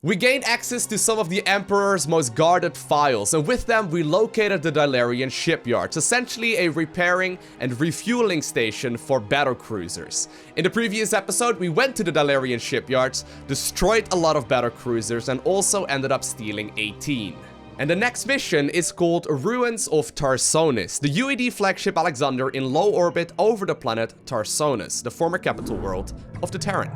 We gained access to some of the Emperor's most guarded files, and with them we located the Dalarian shipyards, essentially a repairing and refueling station for battlecruisers. In the previous episode, we went to the Dalarian shipyards, destroyed a lot of battlecruisers, and also ended up stealing 18. And the next mission is called Ruins of Tarsonis, the UAD flagship Alexander in low orbit over the planet Tarsonis, the former capital world of the Terran.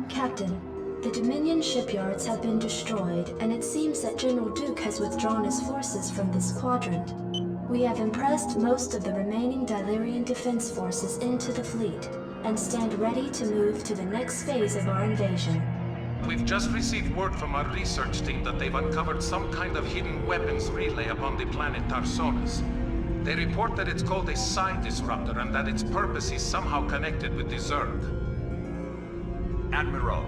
Captain, the Dominion shipyards have been destroyed, and it seems that General Duke has withdrawn his forces from this quadrant. We have impressed most of the remaining Dalarian defense forces into the fleet, and stand ready to move to the next phase of our invasion. We've just received word from our research team that they've uncovered some kind of hidden weapons relay upon the planet Tarsonis. They report that it's called a Psi Disrupter, and that its purpose is somehow connected with the Zerg. Admiral,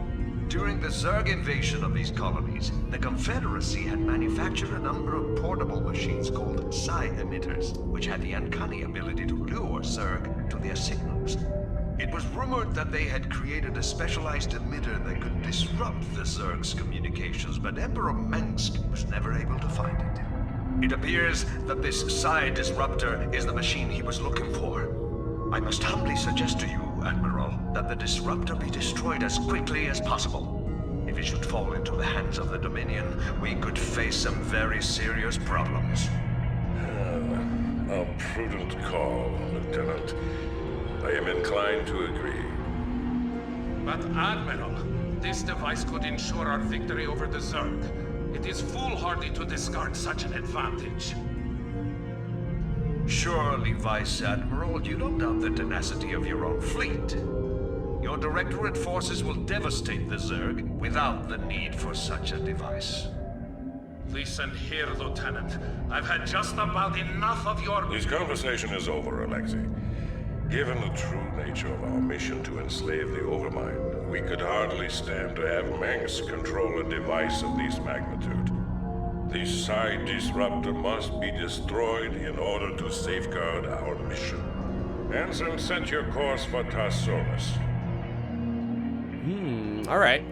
during the Zerg invasion of these colonies, the Confederacy had manufactured a number of portable machines called Psi emitters, which had the uncanny ability to lure Zerg to their signals. It was rumored that they had created a specialized emitter that could disrupt the Zerg's communications, but Emperor Mengsk was never able to find it. It appears that this Psi Disruptor is the machine he was looking for. I must humbly suggest to you, Admiral, that the Disruptor be destroyed as quickly as possible. If it should fall into the hands of the Dominion, we could face some very serious problems. A prudent call, Lieutenant. I am inclined to agree. But Admiral, this device could ensure our victory over the Zerg. It is foolhardy to discard such an advantage. Surely, Vice Admiral, you don't doubt the tenacity of your own fleet. Your Directorate forces will devastate the Zerg without the need for such a device. Listen here, Lieutenant. I've had just about enough of your... This conversation is over, Alexei. Given the true nature of our mission to enslave the Overmind, we could hardly stand to have Mengsk control a device of this magnitude. The Psi Disruptor must be destroyed in order to safeguard our mission. Ensign, set your course for Tarsonis. Alright.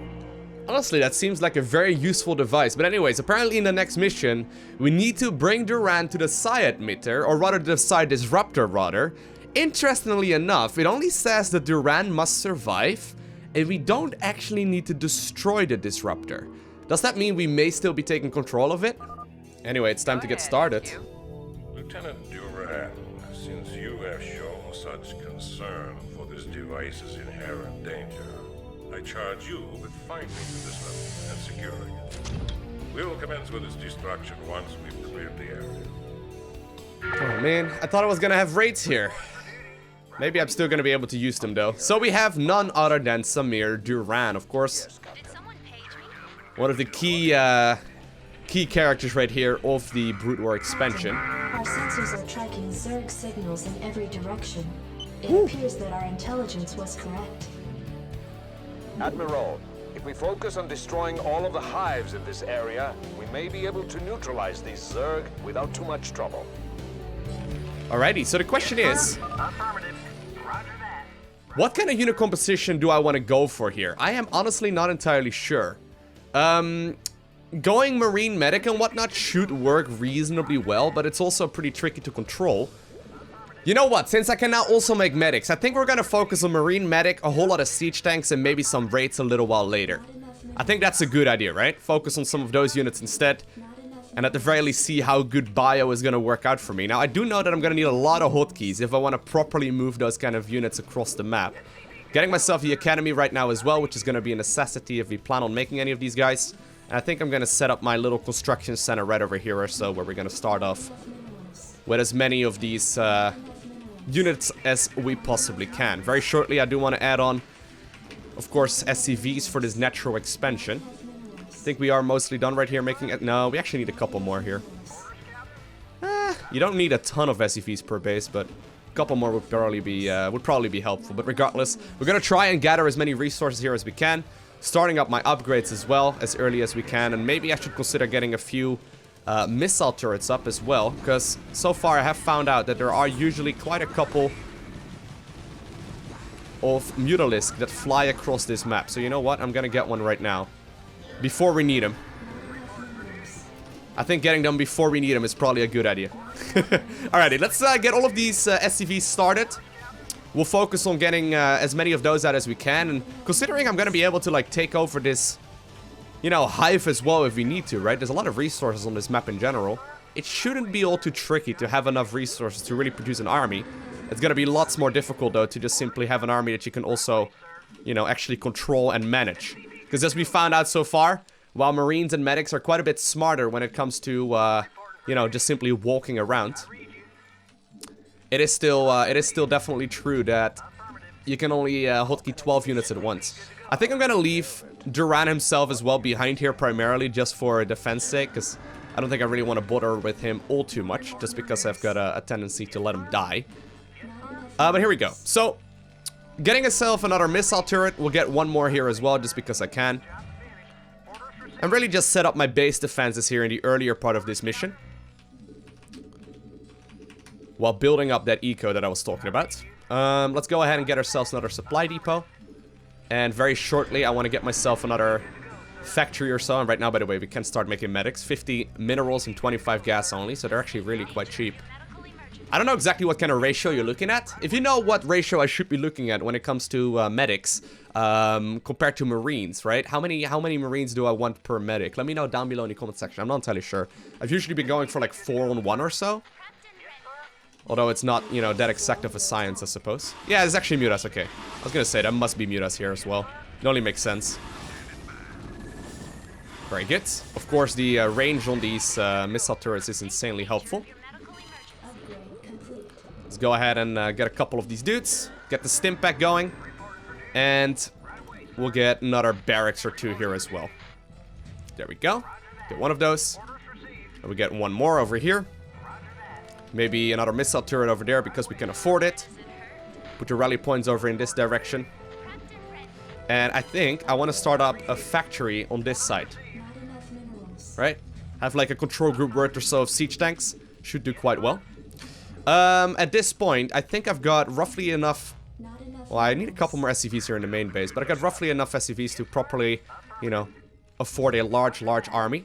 Honestly, that seems like a very useful device. But anyways, apparently in the next mission, we need to bring Terran to the Psi emitter, or rather the Psi Disruptor, rather. Interestingly enough, it only says that Terran must survive, and we don't actually need to destroy the Disruptor. Does that mean we may still be taking control of it? Anyway, it's time to get started. Lieutenant Duran, since you have shown such concern for this device's inherent danger, I charge you with finding the disruptor and securing it. We will commence with its destruction once we've cleared the area. Oh man, I thought I was gonna have raids here. Maybe I'm still gonna be able to use them though. So we have none other than Samir Duran, of course. One of the key characters right here of the Brood War expansion. Our sensors are tracking Zerg signals in every direction. It appears that our intelligence was correct. Admiral, if we focus on destroying all of the hives in this area, we may be able to neutralize these Zerg without too much trouble. Alrighty, so the question is, what kind of unit composition do I want to go for here? I am honestly not entirely sure. Going Marine Medic and whatnot should work reasonably well, but it's also pretty tricky to control. You know what, since I can now also make medics, I think we're gonna focus on Marine Medic, a whole lot of siege tanks, and maybe some raids a little while later. I think that's a good idea, right? Focus on some of those units instead, and at the very least see how good bio is gonna work out for me. Now, I do know that I'm gonna need a lot of hotkeys if I want to properly move those kind of units across the map. Getting myself the academy right now as well, which is gonna be a necessity if we plan on making any of these guys. And I think I'm gonna set up my little construction center right over here or so, where we're gonna start off with as many of these units as we possibly can. Very shortly, I do want to add on, of course, SCVs for this natural expansion. I think we are mostly done right here making it. No, we actually need a couple more here. You don't need a ton of SCVs per base, but a couple more would probably be helpful. But regardless, we're gonna try and gather as many resources here as we can, starting up my upgrades as well as early as we can, and maybe I should consider getting a few missile turrets up as well, because so far I have found out that there are usually quite a couple of Mutalisks that fly across this map. So you know what? I'm gonna get one right now. before we need them. I think getting them before we need them is probably a good idea. Alrighty, let's get all of these SCVs started. We'll focus on getting as many of those out as we can. And considering I'm going to be able to, like, take over this, you know, hive as well if we need to, right? There's a lot of resources on this map in general. It shouldn't be all too tricky to have enough resources to really produce an army. It's going to be lots more difficult, though, to just simply have an army that you can also, you know, actually control and manage. Because as we found out so far, while Marines and medics are quite a bit smarter when it comes to, you know, just simply walking around, it is still definitely true that you can only hotkey 12 units at once. I think I'm gonna leave Terran himself as well behind here primarily just for defense sake, because I don't think I really want to bother with him all too much, just because I've got a tendency to let him die. But here we go. So, getting myself another missile turret. We'll get one more here as well, just because I can. And really just set up my base defenses here in the earlier part of this mission, while building up that eco that I was talking about. Let's go ahead and get ourselves another supply depot. And very shortly, I want to get myself another factory or so. And right now, by the way, we can start making medics. 50 minerals and 25 gas only, so they're actually really quite cheap. I don't know exactly what kind of ratio you're looking at. If you know what ratio I should be looking at when it comes to medics, compared to Marines, right? How many Marines do I want per medic? Let me know down below in the comment section. I'm not entirely sure. I've usually been going for like 4 on 1 or so. Although it's not, you know, that exact of a science, I suppose. Yeah, it's actually Mutas, okay. I was gonna say, that must be Mutas here as well. It only makes sense. Very good. Of course, the range on these missile turrets is insanely helpful. Let's go ahead and get a couple of these dudes. Get the stim pack going. And we'll get another barracks or 2 here as well. There we go. Get one of those. And we get one more over here. Maybe another missile turret over there because we can afford it. Put the rally points over in this direction. And I think I want to start up a factory on this side. Right? Have like a control group worth or so of siege tanks. Should do quite well. At this point, I think I've got roughly enough... Well, I need a couple more SCVs here in the main base. But I've got roughly enough SCVs to properly, you know, afford a large army.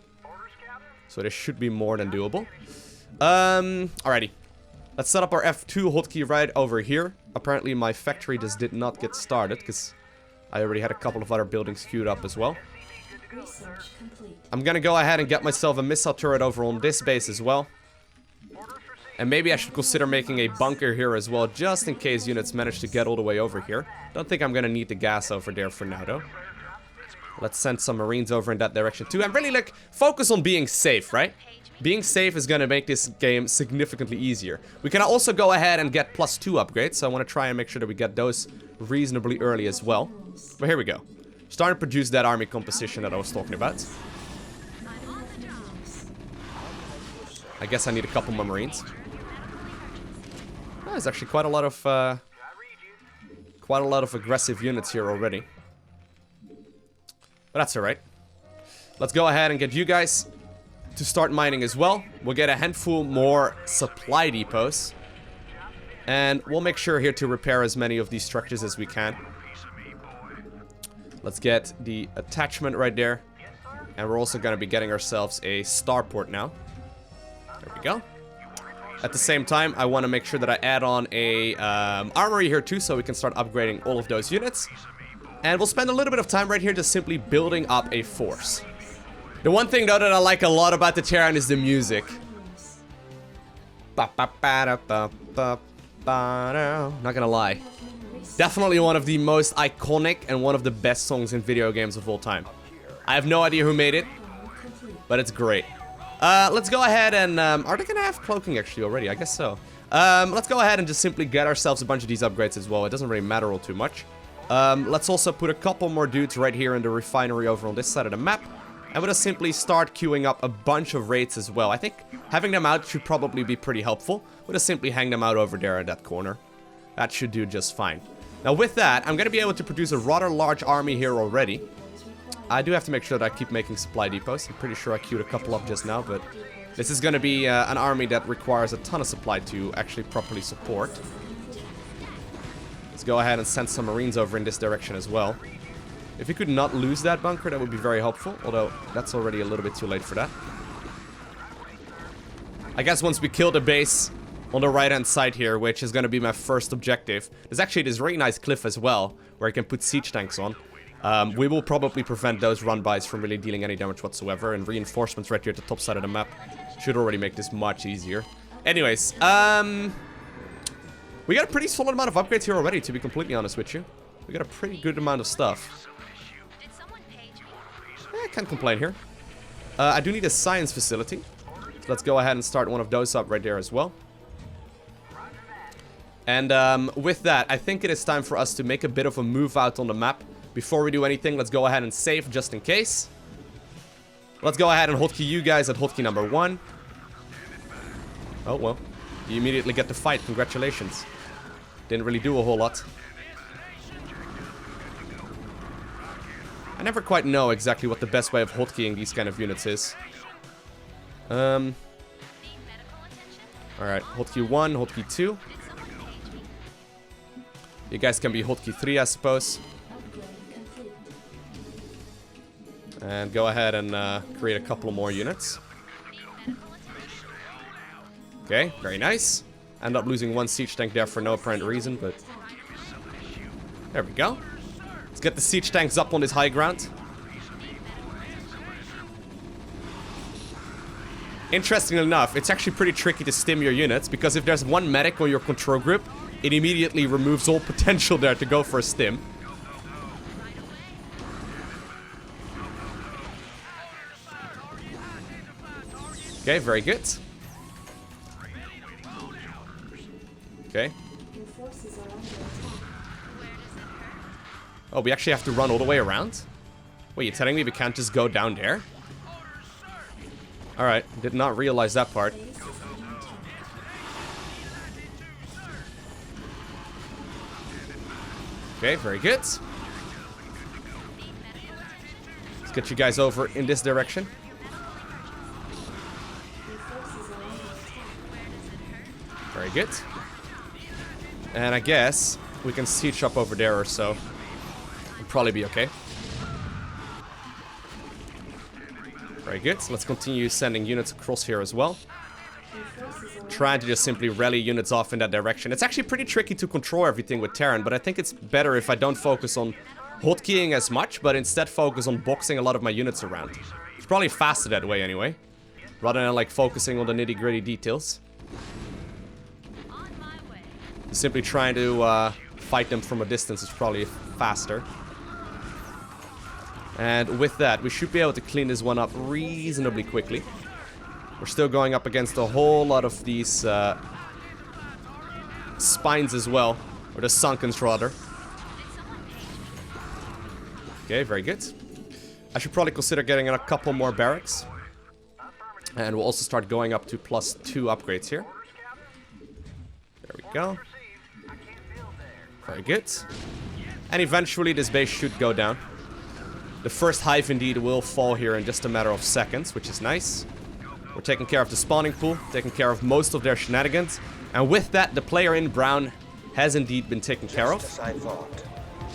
So this should be more than doable. Alrighty. Let's set up our F2 hotkey right over here. Apparently my factory just did not get started, because I already had a couple of other buildings queued up as well. I'm gonna go ahead and get myself a missile turret over on this base as well. And maybe I should consider making a bunker here as well, just in case units manage to get all the way over here. Don't think I'm gonna need the gas over there for now, though. Let's send some Marines over in that direction too. And really, like, focus on being safe, right? Being safe is going to make this game significantly easier. We can also go ahead and get +2 upgrades, so I want to try and make sure that we get those reasonably early as well. But here we go. Starting to produce that army composition that I was talking about. I guess I need a couple more Marines. Oh, there's actually quite a lot of aggressive units here already. But that's alright. Let's go ahead and get you guys to start mining as well. We'll get a handful more supply depots. And we'll make sure here to repair as many of these structures as we can. Let's get the attachment right there. And we're also going to be getting ourselves a starport now. There we go. At the same time, I want to make sure that I add on a armory here too, so we can start upgrading all of those units. And we'll spend a little bit of time right here just simply building up a force. The one thing, though, that I like a lot about the Terran is the music. Not gonna lie. Definitely one of the most iconic and one of the best songs in video games of all time. I have no idea who made it, but it's great. Let's go ahead and... are they gonna have cloaking actually already? I guess so. Let's go ahead and just simply get ourselves a bunch of these upgrades as well. It doesn't really matter all too much. Let's also put a couple more dudes right here in the refinery over on this side of the map. And we'll just simply start queuing up a bunch of raids as well. I think having them out should probably be pretty helpful. We'll just simply hang them out over there in that corner. That should do just fine. Now with that, I'm going to be able to produce a rather large army here already. I do have to make sure that I keep making supply depots. I'm pretty sure I queued a couple up just now, but this is going to be an army that requires a ton of supply to actually properly support. Let's go ahead and send some Marines over in this direction as well. If we could not lose that bunker, that would be very helpful. Although, that's already a little bit too late for that. I guess once we kill the base on the right-hand side here, which is going to be my first objective. There's actually this really nice cliff as well, where I can put siege tanks on. We will probably prevent those run-bys from really dealing any damage whatsoever. And reinforcements right here at the top side of the map should already make this much easier. Anyways, we got a pretty solid amount of upgrades here already, to be completely honest with you. We got a pretty good amount of stuff. I can't complain here. I do need a science facility. So let's go ahead and start one of those up right there as well. And with that, I think it is time for us to make a bit of a move out on the map. Before we do anything, let's go ahead and save just in case. Let's go ahead and hotkey you guys at hotkey number 1. Oh, well. You immediately get to fight. Congratulations. Didn't really do a whole lot. I never quite know exactly what the best way of hotkeying these kind of units is. Alright, hotkey 1, hotkey 2. You guys can be hotkey 3, I suppose. And go ahead and create a couple more units. Okay, very nice. End up losing one siege tank there for no apparent reason, but... There we go. Let's get the siege tanks up on this high ground. Interestingly enough, it's actually pretty tricky to stim your units, because if there's one medic on your control group, it immediately removes all potential there to go for a stim. Okay, very good. Okay. Oh, we actually have to run all the way around? Wait, you're telling me we can't just go down there? Alright, did not realize that part. Okay, very good. Let's get you guys over in this direction. Very good. And I guess we can siege up over there or so. It'll probably be okay. Very good. Let's continue sending units across here as well. Trying to just simply rally units off in that direction. It's actually pretty tricky to control everything with Terran, but I think it's better if I don't focus on hotkeying as much, but instead focus on boxing a lot of my units around. It's probably faster that way anyway, rather than like focusing on the nitty-gritty details. Simply trying to fight them from a distance is probably faster. And with that, we should be able to clean this one up reasonably quickly. We're still going up against a whole lot of these spines as well. Or the sunkens, rather. Okay, very good. I should probably consider getting a couple more barracks. And we'll also start going up to +2 upgrades here. There we go. Very good. And eventually this base should go down. The first hive indeed will fall here in just a matter of seconds, which is nice. We're taking care of the spawning pool, taking care of most of their shenanigans. And with that, the player in brown has indeed been taken care of. Just as I thought,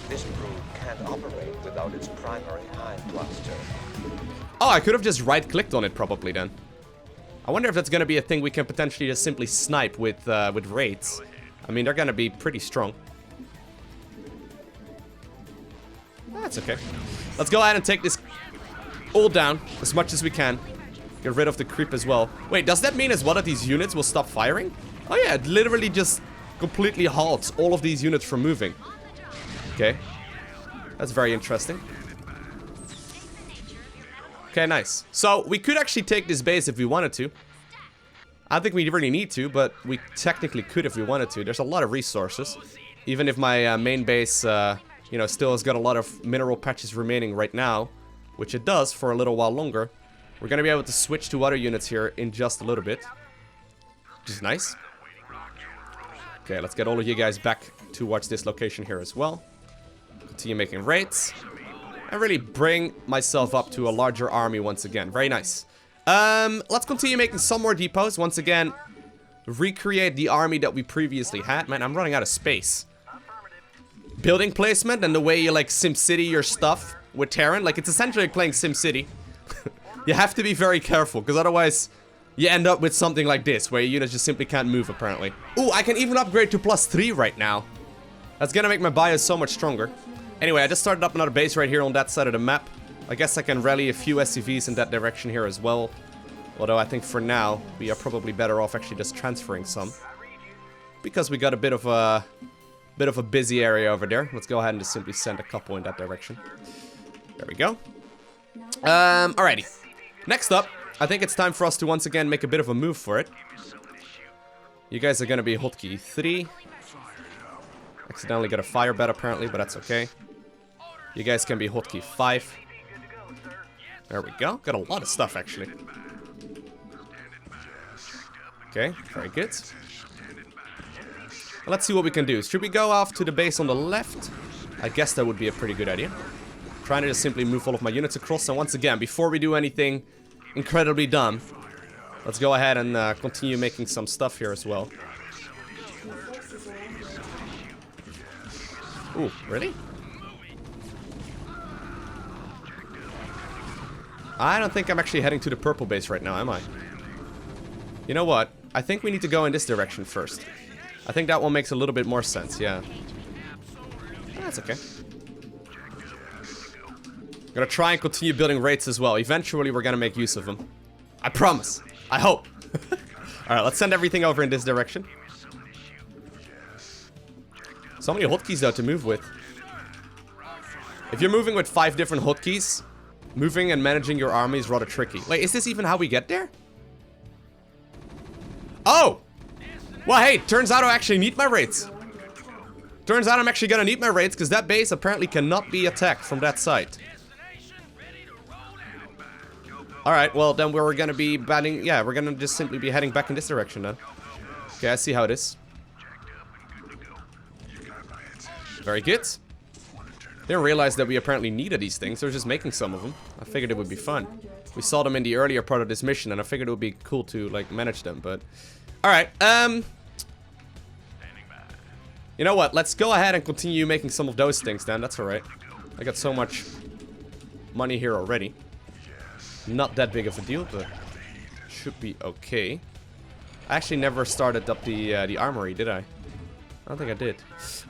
this brood can't operate without its primary hive cluster. Oh, I could have just right-clicked on it probably then. I wonder if that's going to be a thing we can potentially just simply snipe with raids. I mean, they're going to be pretty strong. That's okay. Let's go ahead and take this all down as much as we can. Get rid of the creep as well. Wait, does that mean as well that these units will stop firing? Oh yeah, it literally just completely halts all of these units from moving. Okay. That's very interesting. Okay, nice. So, we could actually take this base if we wanted to. I don't think we really need to, but we technically could if we wanted to. There's a lot of resources. Even if my main base, you know, still has got a lot of mineral patches remaining right now, which it does for a little while longer. We're going to be able to switch to other units here in just a little bit, which is nice. Okay, let's get all of you guys back towards this location here as well. Continue making raids. And really bring myself up to a larger army once again. Very nice. Let's continue making some more depots. Once again, recreate the army that we previously had. Man, I'm running out of space. building placement and the way you like SimCity your stuff with Terran. Like, it's essentially like playing SimCity. You have to be very careful, because otherwise you end up with something like this, where your units just simply can't move, apparently. Ooh, I can even upgrade to +3 right now. That's gonna make my bios so much stronger. Anyway, I just started up another base right here on that side of the map. I guess I can rally a few SCVs in that direction here as well. Although I think for now, we are probably better off actually just transferring some. Because we got a bit of a busy area over there. Let's go ahead and just simply send a couple in that direction. There we go. Alrighty. Next up, I think it's time for us to once again make a bit of a move for it. You guys are gonna be hotkey 3. Accidentally got a fire bet apparently, but that's okay. You guys can be hotkey 5. There we go. Got a lot of stuff actually. Okay, very good. Let's see what we can do. Should we go off to the base on the left? I guess that would be a pretty good idea. Trying to just simply move all of my units across. And once again, before we do anything incredibly dumb, let's go ahead and continue making some stuff here as well. Ooh, really? I don't think I'm actually heading to the purple base right now, am I? You know what? I think we need to go in this direction first. I think that one makes a little bit more sense, yeah. That's okay. Gonna try and continue building raids as well. Eventually, we're gonna make use of them. I promise. I hope. Alright, let's send everything over in this direction. So many hotkeys, though, to move with. If you're moving with 5 different hotkeys, moving and managing your army is rather tricky. Wait, is this even how we get there? Oh! Well, hey, turns out I actually need my raids. Turns out I'm actually gonna need my raids, because that base apparently cannot be attacked from that side. Alright, well, then we're gonna be batting... Yeah, we're gonna just simply be heading back in this direction, then. Okay, I see how it is. Very good. Didn't realize that we apparently needed these things. I was just making some of them. I figured it would be fun. We saw them in the earlier part of this mission, and I figured it would be cool to, like, manage them, but... Alright, you know what? Let's go ahead and continue making some of those things, then. That's alright. I got so much money here already. Not that big of a deal, but should be okay. I actually never started up the armory, did I? I don't think I did.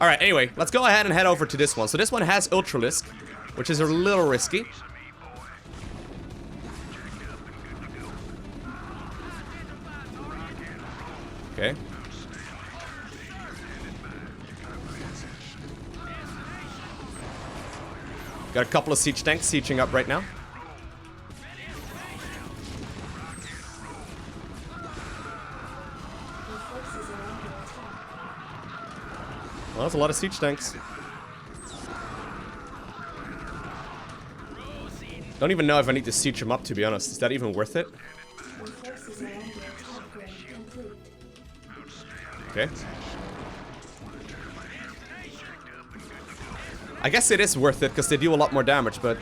Alright, anyway, let's go ahead and head over to this one. So this one has Ultralisk, which is a little risky. Okay. Got a couple of siege tanks sieging up right now. Well, that's a lot of siege tanks. Don't even know if I need to siege them up, to be honest. Is that even worth it? Okay. I guess it is worth it, because they do a lot more damage, but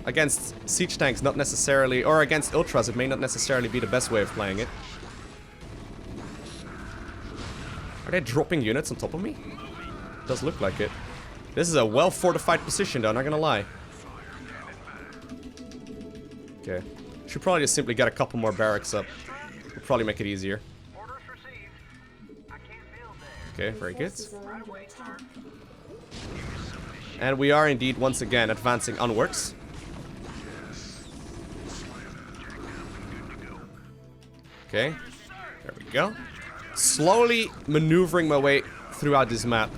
against siege tanks, not necessarily, or against ultras, it may not necessarily be the best way of playing it. Are they dropping units on top of me? Does look like it. This is a well-fortified position, though, not gonna lie. Okay. Should probably just simply get a couple more barracks up. Will probably make it easier. Okay, very good. And we are indeed, once again, advancing onwards. Okay. There we go. Slowly maneuvering my way throughout this map.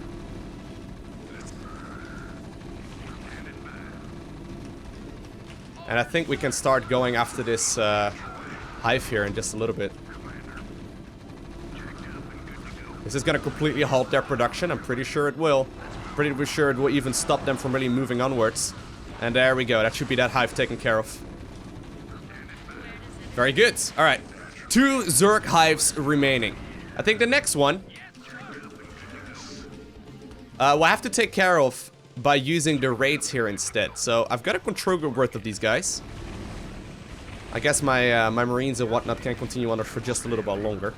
And I think we can start going after this hive here in just a little bit. Is this going to completely halt their production? I'm pretty sure it will. Pretty sure it will even stop them from really moving onwards. And there we go. That should be that hive taken care of. Very good. Alright. 2 Zerg hives remaining. I think the next one we'll have to take care of by using the raids here instead. So I've got a control group worth of these guys. I guess my my marines and whatnot can continue on for just a little bit longer.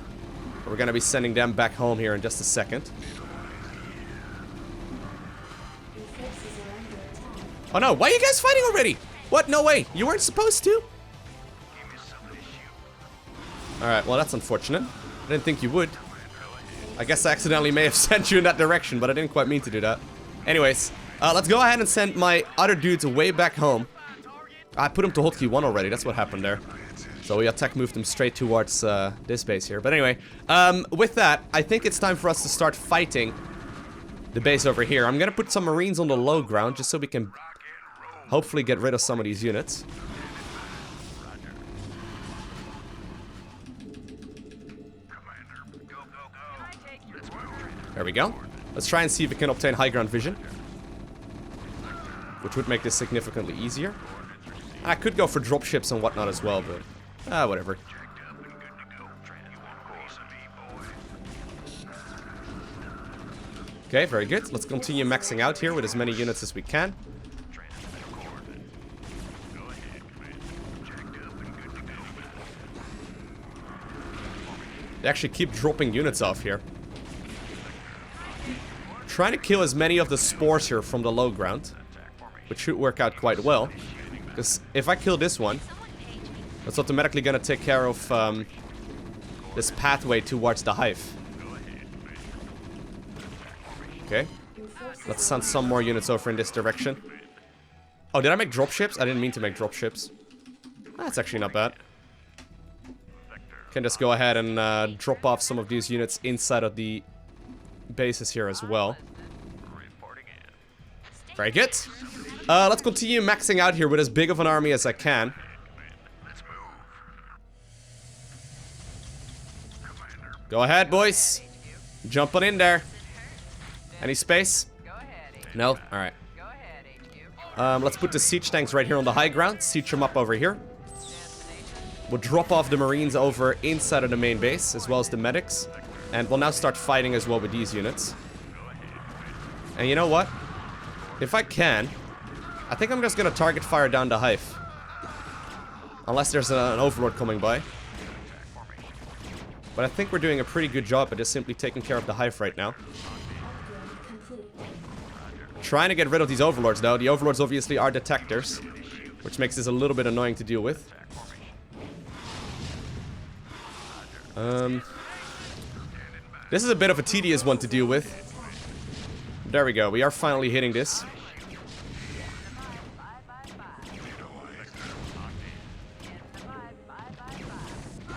We're gonna be sending them back home here in just a second. Oh no, why are you guys fighting already? What? No way. You weren't supposed to? Alright, well that's unfortunate. I didn't think you would. I guess I accidentally may have sent you in that direction, but I didn't quite mean to do that. Anyways, let's go ahead and send my other dudes way back home. I put him to hotkey 1 already, that's what happened there. So we attack moved him straight towards this base here. But anyway, with that, I think it's time for us to start fighting the base over here. I'm gonna put some Marines on the low ground just so we can hopefully get rid of some of these units. There we go. Let's try and see if we can obtain high ground vision, which would make this significantly easier. I could go for dropships and whatnot as well, but whatever. Okay, very good. Let's continue maxing out here with as many units as we can. They actually keep dropping units off here. Trying to kill as many of the spores here from the low ground, which should work out quite well. Because if I kill this one, that's automatically gonna take care of this pathway towards the hive. Okay. Let's send some more units over in this direction. Oh, did I make dropships? I didn't mean to make dropships. That's actually not bad. Can just go ahead and drop off some of these units inside of the bases here as well. Very good. Let's continue maxing out here with as big of an army as I can. Go ahead, boys. Jump on in there. Any space? No? Alright. Let's put the siege tanks right here on the high ground. Siege them up over here. We'll drop off the Marines over inside of the main base, as well as the medics. And we'll now start fighting as well with these units. And you know what? If I can, I think I'm just gonna target fire down the hive. Unless there's an overlord coming by. But I think we're doing a pretty good job at just simply taking care of the hive right now. Trying to get rid of these overlords though. The overlords obviously are detectors, which makes this a little bit annoying to deal with. This is a bit of a tedious one to deal with. There we go. We are finally hitting this.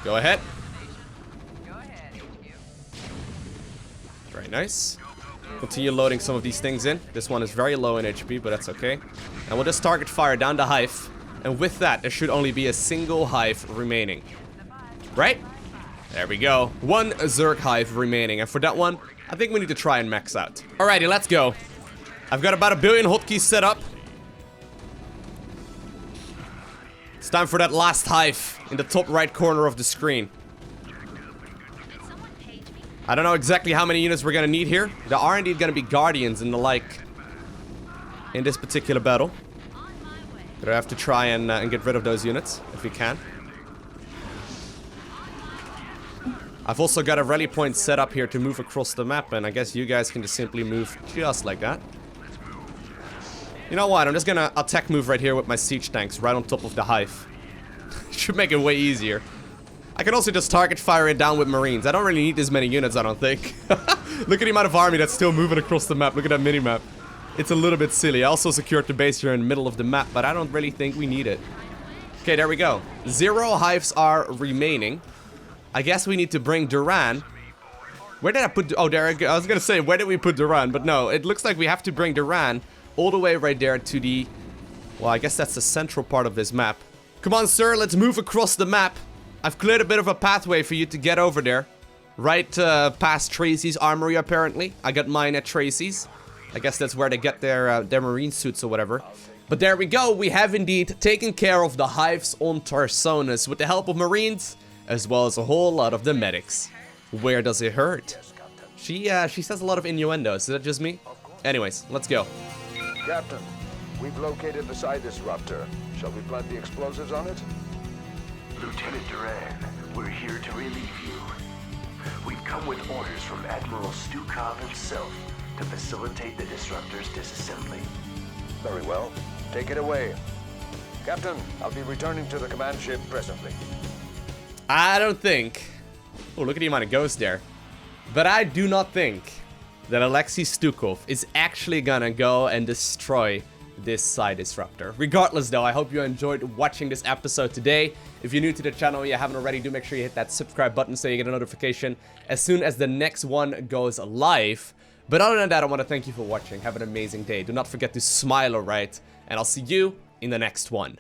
Go ahead. Very nice. Continue loading some of these things in. This one is very low in HP, but that's okay. And we'll just target fire down the hive. And with that, there should only be a single hive remaining. Right? There we go. One Zerg hive remaining. And for that one, I think we need to try and max out. Alrighty, let's go. I've got about 1 billion hotkeys set up. It's time for that last hive in the top right corner of the screen. I don't know exactly how many units we're gonna need here. There are indeed gonna be guardians and the like in this particular battle. But I have to try and get rid of those units if we can. I've also got a rally point set up here to move across the map, and I guess you guys can just simply move just like that. You know what? I'm just gonna attack move right here with my siege tanks right on top of the hive. Should make it way easier. I can also just target fire it down with Marines. I don't really need this many units, I don't think. Look at the amount of army that's still moving across the map. Look at that mini-map. It's a little bit silly. I also secured the base here in the middle of the map, but I don't really think we need it. Okay, there we go. 0 hives are remaining. I guess we need to bring Terran. Where did I put... Oh, there I go. I was gonna say, where did we put Terran? But no, it looks like we have to bring Terran all the way right there to the... Well, I guess that's the central part of this map. Come on, sir, let's move across the map. I've cleared a bit of a pathway for you to get over there. Right past Tracy's armory, apparently. I got mine at Tracy's. I guess that's where they get their marine suits or whatever. But there we go. We have indeed taken care of the hives on Tarsonis with the help of Marines, as well as a whole lot of the medics. Where does it hurt? She says a lot of innuendos. Is that just me? Anyways, let's go. Captain, we've located the Psi Disrupter. Shall we plant the explosives on it? Lieutenant Terran, we're here to relieve you. We've come with orders from Admiral Stukov himself to facilitate the Disruptor's disassembly. Very well. Take it away. Captain, I'll be returning to the command ship presently. I don't think... Oh, look at the amount of ghosts there. But I do not think that Alexei Stukov is actually gonna go and destroy this Psi Disruptor. Regardless though, I hope you enjoyed watching this episode today. If you're new to the channel and you haven't already, do make sure you hit that subscribe button so you get a notification as soon as the next one goes live. But other than that, I want to thank you for watching. Have an amazing day. Do not forget to smile, alright? And I'll see you in the next one.